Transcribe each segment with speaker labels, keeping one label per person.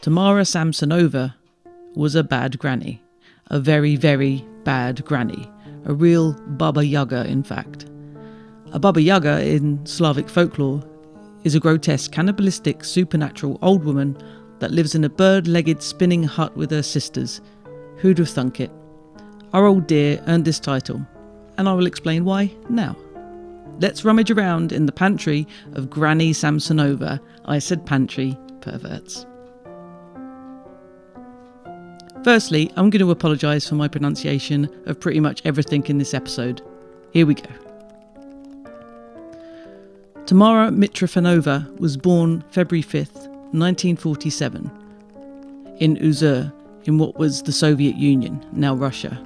Speaker 1: Tamara Samsonova was a bad granny. A very, very bad granny. A real Baba Yaga, in fact. A Baba Yaga in Slavic folklore is a grotesque, cannibalistic, supernatural old woman that lives in a bird-legged spinning hut with her sisters. Who'd have thunk it? Our old dear earned this title, and I will explain why now. Let's rummage around in the pantry of Granny Samsonova. I said pantry, perverts. Firstly, I'm going to apologise for my pronunciation of pretty much everything in this episode. Here we go. Tamara Mitrofanova was born February 5th, 1947, in Uzur, in what was the Soviet Union, now Russia.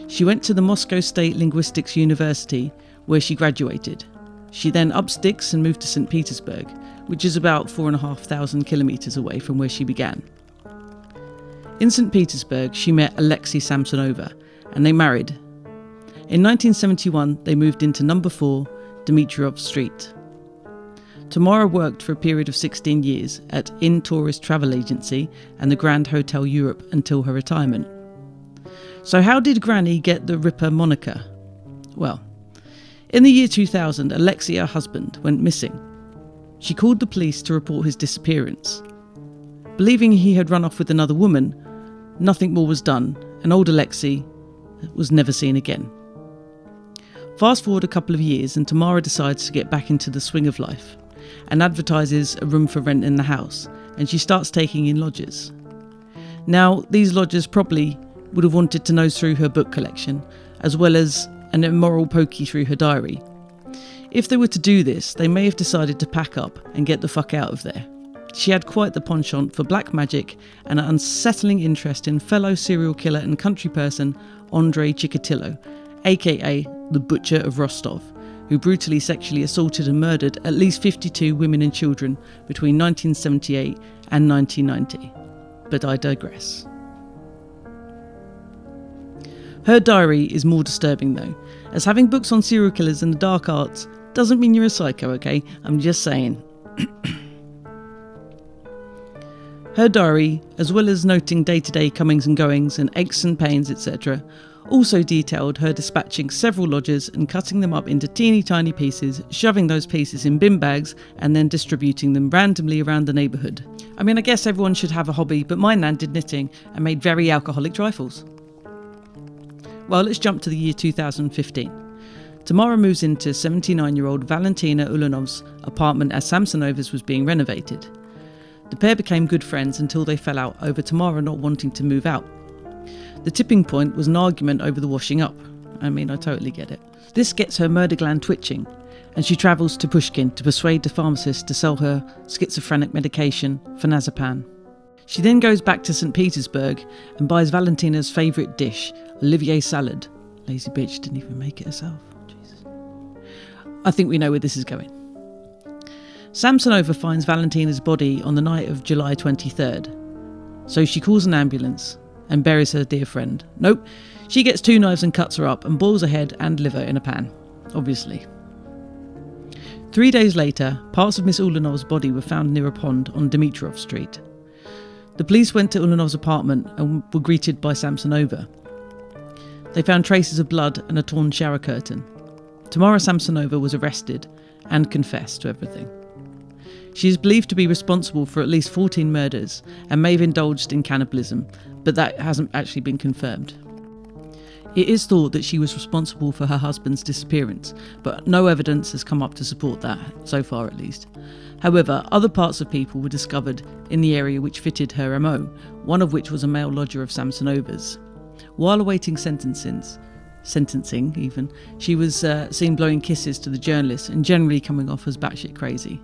Speaker 1: She went to the Moscow State Linguistics University, where she graduated. She then up sticks and moved to St. Petersburg, which is about 4,500 kilometres away from where she began. In St. Petersburg, she met Alexei Samsonova, and they married. In 1971, they moved into number 4, Dmitrov Street. Tamara worked for a period of 16 years at In Tourist Travel Agency and the Grand Hotel Europe until her retirement. So how did Granny get the Ripper moniker? Well, in the year 2000, Alexei, her husband, went missing. She called the police to report his disappearance. Believing he had run off with another woman, nothing more was done, and old Alexei was never seen again. Fast forward a couple of years and Tamara decides to get back into the swing of life and advertises a room for rent in the house, and she starts taking in lodgers. Now, these lodgers probably would have wanted to nose through her book collection, as well as an immoral pokey through her diary. If they were to do this, they may have decided to pack up and get the fuck out of there. She had quite the penchant for black magic and an unsettling interest in fellow serial killer and country person Andrei Chikatilo, aka the Butcher of Rostov, who brutally sexually assaulted and murdered at least 52 women and children between 1978 and 1990. But I digress. Her diary is more disturbing though, as having books on serial killers and the dark arts doesn't mean you're a psycho, okay? I'm just saying. Her diary, as well as noting day-to-day comings and goings and aches and pains, etc., also detailed her dispatching several lodgers and cutting them up into teeny tiny pieces, shoving those pieces in bin bags and then distributing them randomly around the neighbourhood. I mean, I guess everyone should have a hobby, but my nan did knitting and made very alcoholic trifles. Well, let's jump to the year 2015. Tamara moves into 79-year-old Valentina Ulanov's apartment as Samsonova's was being renovated. The pair became good friends until they fell out over Tamara not wanting to move out. The tipping point was an argument over the washing up. I mean, I totally get it. This gets her murder gland twitching, and she travels to Pushkin to persuade the pharmacist to sell her schizophrenic medication, Fenazepam. She then goes back to St. Petersburg and buys Valentina's favourite dish, Olivier salad. Lazy bitch, didn't even make it herself. Jesus. I think we know where this is going. Samsonova finds Valentina's body on the night of July 23rd. So she calls an ambulance and buries her dear friend. Nope, she gets 2 knives and cuts her up and boils her head and liver in a pan, obviously. 3 days later, parts of Miss Ulanov's body were found near a pond on Dmitrov Street. The police went to Ulanov's apartment and were greeted by Samsonova. They found traces of blood and a torn shower curtain. Tamara Samsonova was arrested and confessed to everything. She is believed to be responsible for at least 14 murders and may have indulged in cannibalism, but that hasn't actually been confirmed. It is thought that she was responsible for her husband's disappearance, but no evidence has come up to support that, so far at least. However, other parts of people were discovered in the area which fitted her MO, one of which was a male lodger of Samsonova's. While awaiting sentencing even, she was seen blowing kisses to the journalist and generally coming off as batshit crazy.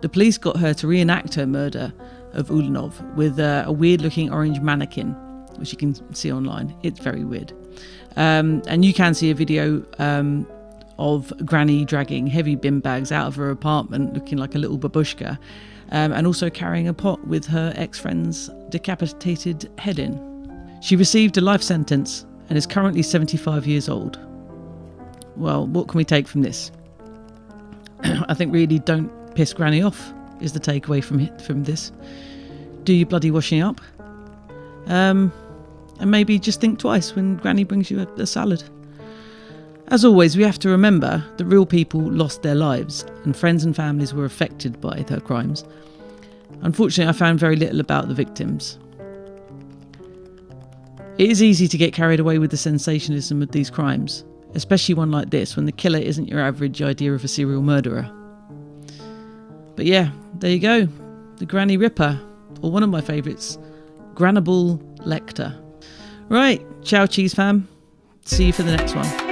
Speaker 1: The police got her to reenact her murder of Ulanov with a weird-looking orange mannequin, which you can see online. It's very weird. And you can see a video of Granny dragging heavy bin bags out of her apartment, looking like a little babushka, and also carrying a pot with her ex-friend's decapitated head in. She received a life sentence and is currently 75 years old. Well, what can we take from this? I think really don't piss Granny off is the takeaway from this. do your bloody washing up. And maybe just think twice when Granny brings you a salad. As always, we have to remember that real people lost their lives and friends and families were affected by their crimes. Unfortunately, I found very little about the victims. It is easy to get carried away with the sensationalism of these crimes, especially one like this, when the killer isn't your average idea of a serial murderer. But yeah, there you go. The Granny Ripper, or one of my favourites, Granable Lecter. Right, ciao cheese fam. See you for the next one.